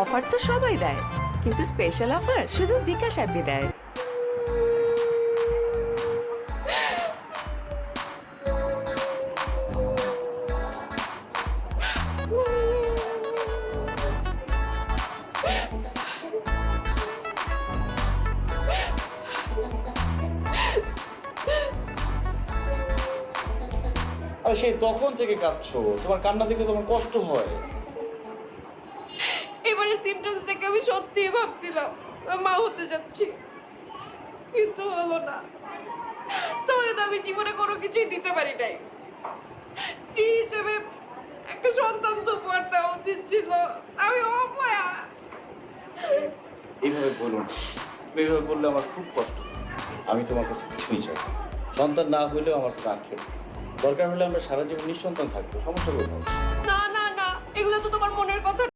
Offer তো সবাই দেয়, কিন্তু স্পেশাল অফার শুধু বিকাশ অ্যাপে দেয়। আর সেই তখন থেকে কাঁদছো, তোমার কান্না দেখে তোমার কষ্ট হয়। এবারে সিমটমস দেখে আমি সত্যিই ভাবছিলাম মা হতে যাচ্ছি, কিন্তু হলো না। তোমাকে তো আমি জীবনে কোনো কিছুই দিতে পারি নাই। স্ত্রী হিসেবে একটা সন্তান তো উপহার দেওয়া উচিত ছিল। আমি অপয়া। এইভাবে বলো না, তুমি এইভাবে বললে আমার খুব কষ্ট হয়। আমি তোমার কাছে কিছুই চাই না। সন্তান না হইলেও আমার কোনো আক্ষেপ নেই। দরকার হলে আমরা সারা জীবন নিঃসন্তান থাকবো, সমস্যা কোথায়? না না না, এগুলো তো তোমার মনের কথা।